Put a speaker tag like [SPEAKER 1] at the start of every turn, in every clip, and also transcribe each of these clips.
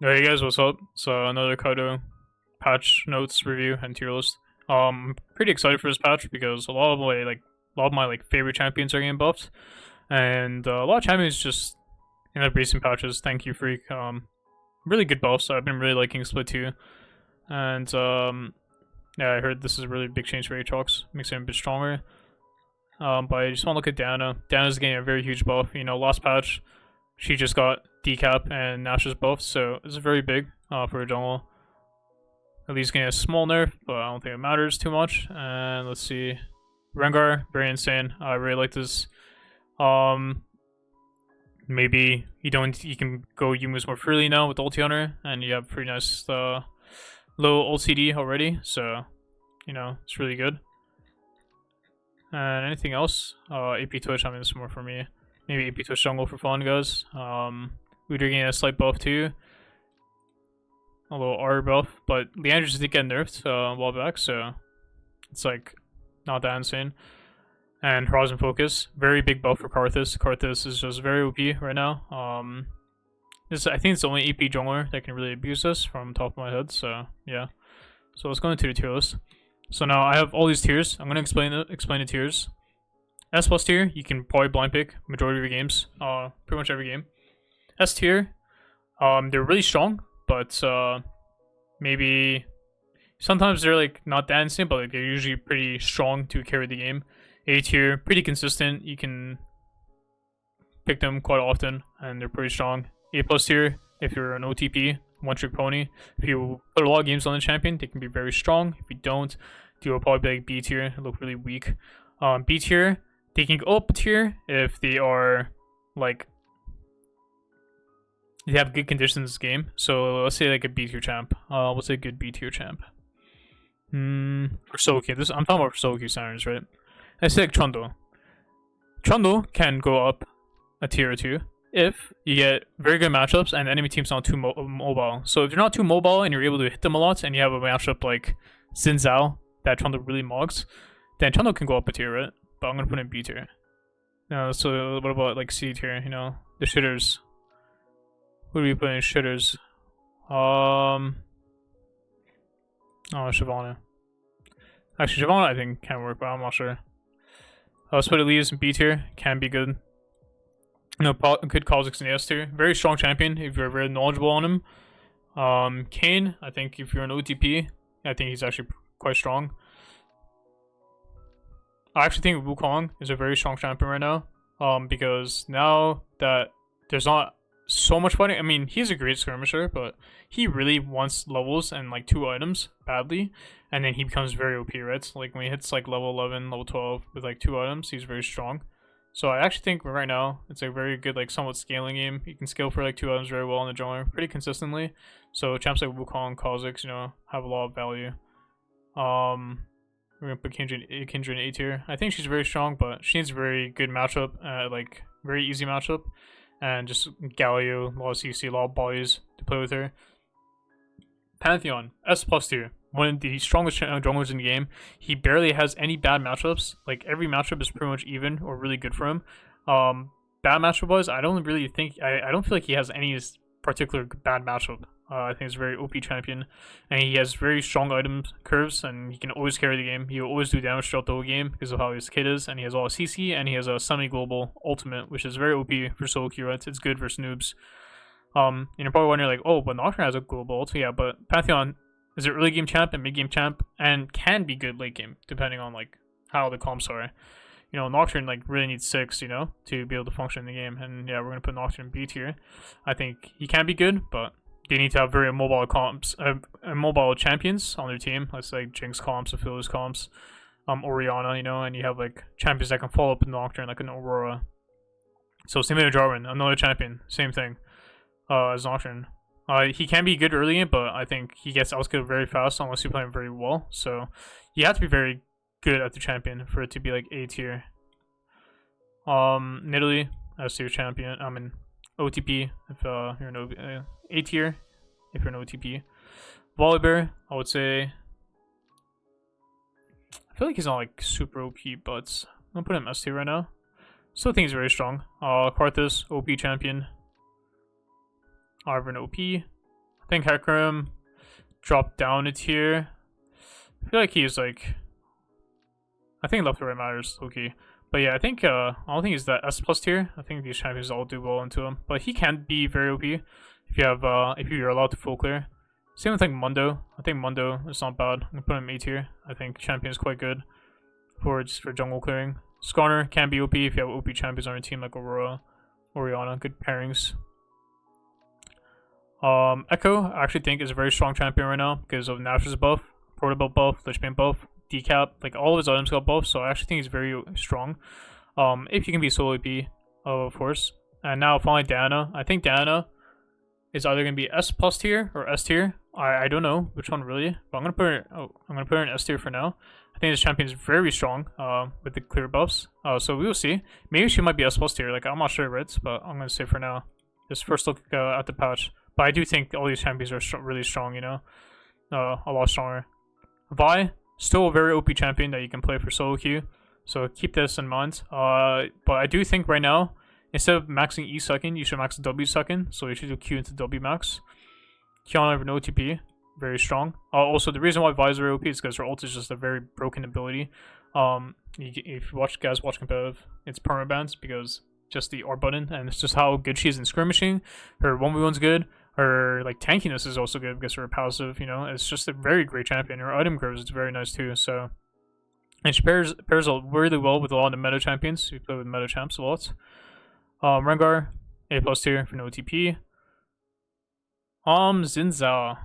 [SPEAKER 1] Hey guys, what's up? So another Kaido patch notes review and tier list. Pretty excited for this patch because a lot of my favorite champions are getting buffed, and a lot of champions just in the recent patches. Thank you, Freak. Really good buffs. I've been really liking Split 2, and yeah, I heard this is a really big change for Aatrox, makes him a bit stronger. But I just want to look at Diana. Diana's getting a very huge buff. You know, last patch she just got decap and Nash's buff, so it's very big for a jungle. At least getting a small nerf, but I don't think it matters too much. And let's see, Rengar, very insane. I really like this. Um, Maybe you can go Yumus more freely now with ulti hunter, and you have pretty nice low ult CD already, so you know it's really good. And anything else? AP Twitch, I mean, this is more for me. Maybe AP Twitch jungle for fun, guys. We're getting a slight buff too. A little R buff, but Leanders did get nerfed a while back, so it's like not that insane. And Horizon Focus, very big buff for Kha'Zix. Kha'Zix is just very OP right now. I think it's the only AP jungler that can really abuse this from the top of my head. So yeah. So let's go into the tier list. So now I have all these tiers. I'm gonna explain the tiers. S plus tier, you can probably blind pick majority of your games, pretty much every game. S tier, they're really strong, but maybe sometimes they're like not that insane, but like they're usually pretty strong to carry the game. A tier, pretty consistent. You can pick them quite often, and they're pretty strong. A plus tier, if you're an OTP, one trick pony. If you put a lot of games on the champion, they can be very strong. If you don't, they will probably be like B tier, look really weak. B tier, they can go up a tier if they are like they have good conditions in this game. So let's say like a B tier champ. What's a good B tier champ? For solo queue. I'm talking about for solo queue standards, right? Let's say like Trundle. Trundle can go up a tier or two if you get very good matchups and the enemy team's not too mobile. So if you're not too mobile and you're able to hit them a lot, and you have a matchup like Xin Zhao that Trundle really mogs, then Trundle can go up a tier, right? But I'm gonna put in B tier. Now, so what about like C tier? You know, the shitters. Who do we put in shitters? Oh, Shyvana. Actually, Shyvana I think can work, but I'm not sure. Let's put Elias in B tier. Can be good. You know, good Kha'Zix in S tier. Very strong champion if you're very knowledgeable on him. Kane, I think if you're an OTP, I think he's actually quite strong. I actually think Wukong is a very strong champion right now. Because now that there's not so much fighting, I mean, he's a great skirmisher, but he really wants levels and like 2 items badly, and then he becomes very OP, right? So, like when he hits like level 11, level 12 with like 2 items, he's very strong. So I actually think right now it's a very good like somewhat scaling game. You can scale for like 2 items very well in the jungler pretty consistently. So champs like Wukong, Kha'Zix, you know, have a lot of value. We're gonna put Kindred in A tier. I think she's very strong, but she needs a very good matchup, like very easy matchup, and just Galio, a lot of CC, a lot of bodies to play with her. Pantheon, S plus tier, one of the strongest junglers in the game. He barely has any bad matchups. Like every matchup is pretty much even or really good for him. Bad matchup wise, I don't really think I don't feel like he has any particular bad matchup. I think he's a very OP champion, and he has very strong item curves, and he can always carry the game. He will always do damage throughout the whole game because of how his kit is, and he has all CC, and he has a semi-global ultimate, which is very OP for solo queue, right? It's good versus noobs. And you're probably wondering like, oh, but Nocturne has a global ult, yeah, but Pantheon is an early game champ and mid game champ, and can be good late game depending on like how the comps are. You know, Nocturne like really needs 6, you know, to be able to function in the game, and yeah, we're gonna put Nocturne in B tier. I think he can be good, but they need to have very mobile comps, mobile champions on their team. Let's say like Jinx comps, Aphelios comps, Orianna, you know, and you have like champions that can follow up with Nocturne, like an Aurora. So same with Jarvan, another champion, same thing as Nocturne. He can be good early in, but I think he gets outscaled very fast unless you play him very well. So you have to be very good at the champion for it to be like A tier. Nidalee as tier champion. I mean OTP if you're an A tier if you're an OTP. Volibear, I would say. I feel like he's not like super OP, but I'm gonna put him S tier right now. Still think he's very strong. Karthus, OP champion. Arvin OP. I think Hecarim dropped down a tier. I feel like he's like, I think left to right matters, okay. But yeah, I think I don't think he's that S plus tier. I think these champions all do well into him, but he can be very OP if you have if you're allowed to full clear. Same with like Mundo. I think Mundo is not bad. I'm gonna put him A tier. I think champion is quite good for just for jungle clearing. Skarner can be OP if you have OP champions on your team like Aurora, Orianna. Good pairings. Echo I actually think is a very strong champion right now because of Nash's buff, Portable buff, Lichbane buff, Decap, like all of his items got buffs, so I actually think he's very strong. If you can be solo AP, of course. And now finally Diana. I think Diana is either gonna be S plus tier or S tier. I don't know which one really, but I'm gonna put her in S tier for now. I think this champion is very strong with the clear buffs. So we will see. Maybe she might be S plus tier. Like I'm not sure, right? But I'm gonna say for now. Just first look at the patch. But I do think all these champions are really strong. You know, a lot stronger. Vi, still a very OP champion that you can play for solo queue. So keep this in mind. But I do think right now, instead of maxing E second, you should max W second. So you should do Q into W max. Kiana over no TP, very strong. Also, the reason why Vi is very OP is because her ult is just a very broken ability. If you guys watch competitive, it's permabans because just the R button, and it's just how good she is in skirmishing. Her 1v1's good. Her like tankiness is also good because of her passive. You know, it's just a very great champion. Her item curves is very nice too. So, and she pairs really well with a lot of the meta champions. We play with meta champs a lot. Rengar, A plus tier for no TP. Zinza.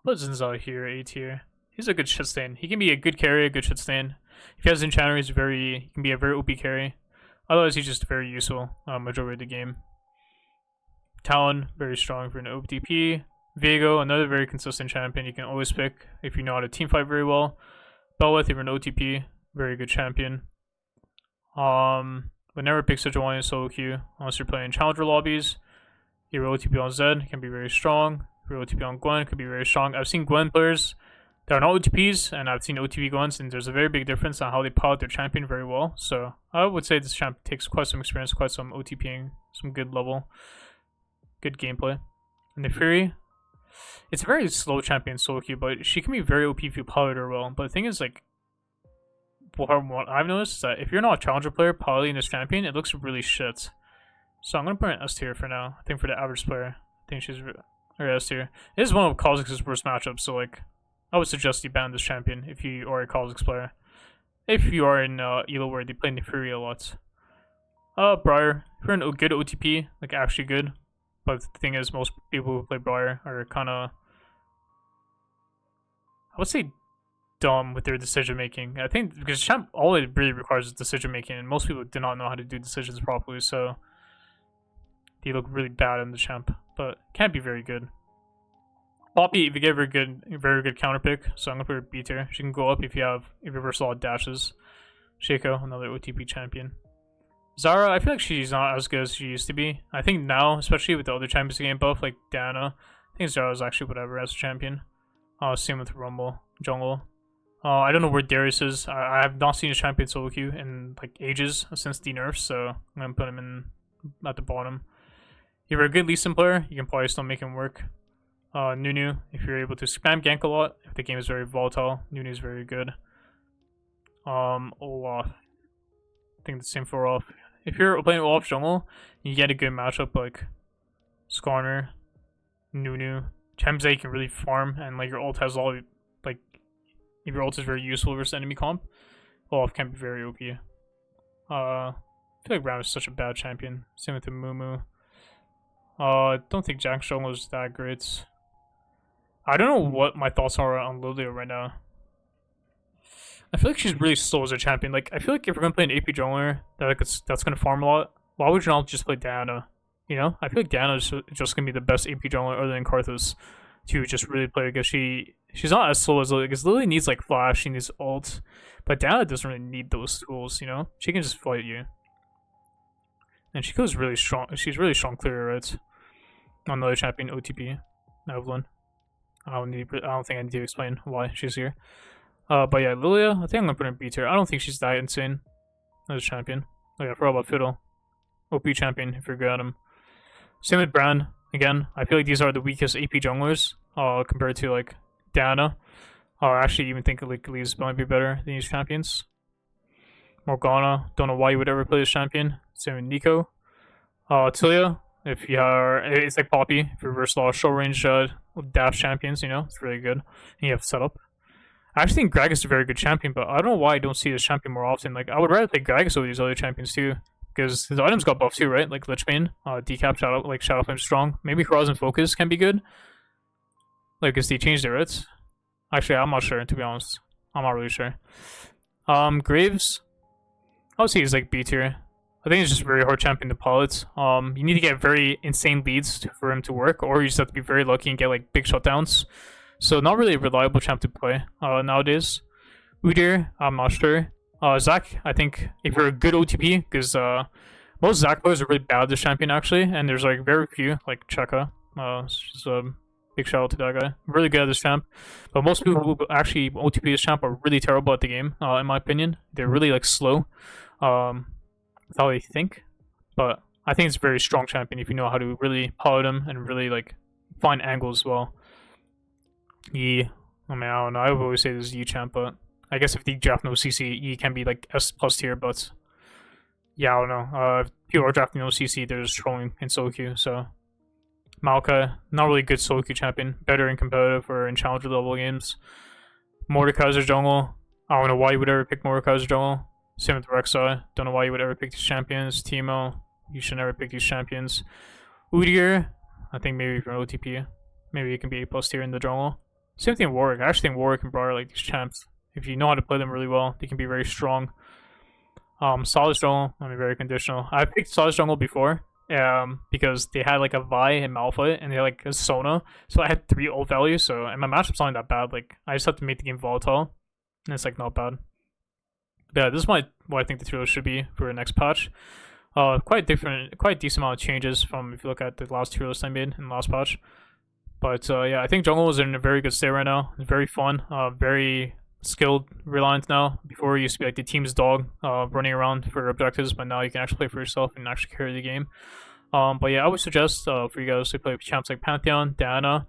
[SPEAKER 1] Put Zinza here, A tier. He's a good shit stain. He can be a good carry, a good shit stain. If he has Enchanter, he can be a very OP carry. Otherwise, he's just very useful majority of the game. Talon, very strong for an OTP. Viego, another very consistent champion you can always pick if you know how to teamfight very well. Belweth, if you're an OTP, very good champion. Would never pick such a one in solo queue unless you're playing challenger lobbies. Your OTP on Zed can be very strong. Your OTP on Gwen could be very strong. I've seen Gwen players that are not OTPs, and I've seen OTP Gwens, and there's a very big difference on how they pilot their champion very well. So I would say this champ takes quite some experience, quite some OTPing, some good level, good gameplay. And the Fury, it's a very slow champion solo queue, but she can be very OP if you pilot her well. But the thing is, like, what I've noticed is that if you're not a challenger player piloting this champion, it looks really shit. So I'm gonna put an S tier for now. I think for the average player, I think she's S tier. It is one of Kha'Zix's worst matchups, so like, I would suggest you ban this champion if you are a Kha'Zix player. If you are in Elo where they play in the Fury a lot. Briar, if you're a good OTP, like actually good. But the thing is, most people who play Briar are kind of, I would say, dumb with their decision making. I think because champ, all it really requires is decision making, and most people do not know how to do decisions properly, so they look really bad in the champ, but can't be very good. Poppy, if you get very good counter pick, so I'm gonna put her B tier. She can go up if you reverse a lot of dashes. Shaco, another OTP champion. Zara, I feel like she's not as good as she used to be. I think now, especially with the other champions game buff like Diana, I think Zara is actually whatever as a champion. Same with Rumble, Jungle. I don't know where Darius is. I have not seen a champion solo queue in like ages since the nerfs, so I'm gonna put him in at the bottom. If you're a good Lee Sin player, you can probably still make him work. Nunu, if you're able to spam gank a lot, if the game is very volatile, Nunu is very good. Olaf. I think the same for Olaf. If you're playing Olaf jungle, you get a good matchup like Skarner, Nunu, champions that you can really farm, and like your ult has all like if your ult is very useful versus enemy comp, Olaf can be very OP. I feel like Ram is such a bad champion. Same with the Mumu. I don't think Jack's jungle is that great. I don't know what my thoughts are on Lilia right now. I feel like she's really slow as a champion. Like, I feel like if we're gonna play an AP jungler that's gonna farm a lot, why would you not just play Diana? You know, I feel like Diana is just gonna be the best AP jungler other than Karthus to just really play because she's not as slow as Lily. Because Lily needs like flash, she needs ult, but Diana doesn't really need those tools. You know, she can just fight you, and she goes really strong. She's really strong clear, right? Another champion, OTP, Evelyn. I don't think I need to explain why she's here. But yeah, Lilia, I think I'm gonna put her in B tier. I don't think she's that insane as a champion. Oh yeah, I forgot about Fiddle. OP champion if you're good at him. Same with Bran. Again, I feel like these are the weakest AP junglers compared to like Diana. I actually even think like Lee's might be better than these champions. Morgana, don't know why you would ever play this champion. Same with Nico. Tilia, if you are, it's like Poppy. If you're versatile, short range dash champions, you know, it's really good. And you have setup. I actually think Gragas is a very good champion, but I don't know why I don't see this champion more often. Like, I would rather play Gragas over these other champions too, because his items got buffed too, right? Like Lichbane, Decap, Shadow Flame Strong. Maybe Horizon Focus can be good. Like, because they changed their routes. Actually, I'm not sure, to be honest. I'm not really sure. Graves, I would say he's like B tier. I think it's just a very hard champion to pilot. You need to get very insane leads for him to work, or you just have to be very lucky and get like big shutdowns. So not really a reliable champ to play nowadays. Udyr, I'm not sure. Zac, I think if you're a good OTP, because most Zac players are really bad at this champion actually, and there's like very few, like Cheka. Just a big shout out to that guy. Really good at this champ. But most people who actually OTP this champ are really terrible at the game, in my opinion. They're really like slow. That's how they think. But I think it's a very strong champion if you know how to really pilot him and really like find angles as well. Yi, I mean, I don't know. I would always say this is Yi champ, but I guess if the draft no CC, Yi can be like S plus tier, but yeah, I don't know. If people are drafting no CC, they're just trolling in solo queue, so Maokai, not really good solo queue champion, better in competitive or in challenger level games. Mordekaiser's jungle, I don't know why you would ever pick Mordekaiser's jungle. Same with Rek'Sai, don't know why you would ever pick these champions. Teemo, you should never pick these champions. Udyr, I think maybe for OTP, maybe it can be A plus tier in the jungle. Same thing with Warwick. I actually think Warwick and Briar are like these champs. If you know how to play them really well, they can be very strong. Solid jungle, I mean, very conditional. I picked Solid jungle before, because they had like a Vi and Malphite, and they had like a Sona, so I had 3 ult values. So and my matchup's not that bad. Like I just have to make the game volatile, and it's like not bad. But yeah, this is what I think the tier should be for the next patch. Quite different, quite decent amount of changes from if you look at the last tier list I made in the last patch. But yeah, I think jungle is in a very good state right now. It's very fun, very skilled reliant now. Before it used to be like the team's dog running around for objectives, but now you can actually play for yourself and actually carry the game. But yeah, I would suggest for you guys to play champs like Pantheon, Diana,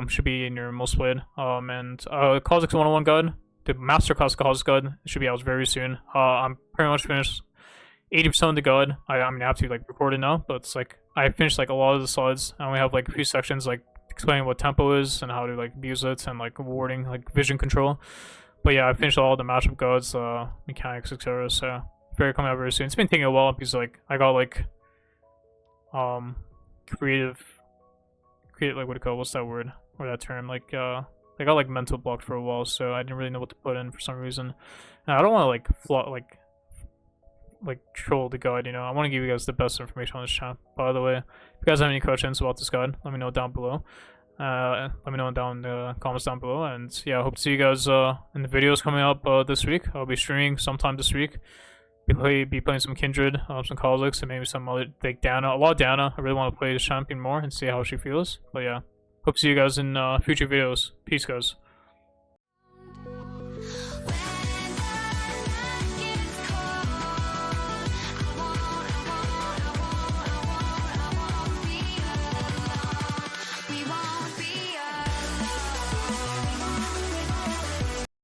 [SPEAKER 1] should be in your most played. And Kha'Zix 101 guide, the master class Kha'Zix guide should be out very soon. I'm pretty much finished 80% of the guide. I mean, I have to like record it now, but it's like I finished like a lot of the slides. I only have like a few sections like explaining what tempo is and how to like abuse it and like warding, like vision control. But yeah, I finished all the matchup guides, mechanics, etc. So very coming out very soon. It's been taking a while because like I got like creative like what do you call, what's that word or that term, like I got like mental blocked for a while, so I didn't really know what to put in for some reason. And I don't want to like troll the guide, you know. I want to give you guys the best information on this channel. By the way, if you guys have any questions about this guide, let me know down below. Let me know down in the comments down below. And yeah, I hope to see you guys in the videos coming up this week. I'll be streaming sometime this week. Be playing some Kindred, some Kha'Zix, and maybe some other, like Dana. A lot of Dana. I really want to play this champion more and see how she feels. But yeah, hope to see you guys in future videos. Peace, guys.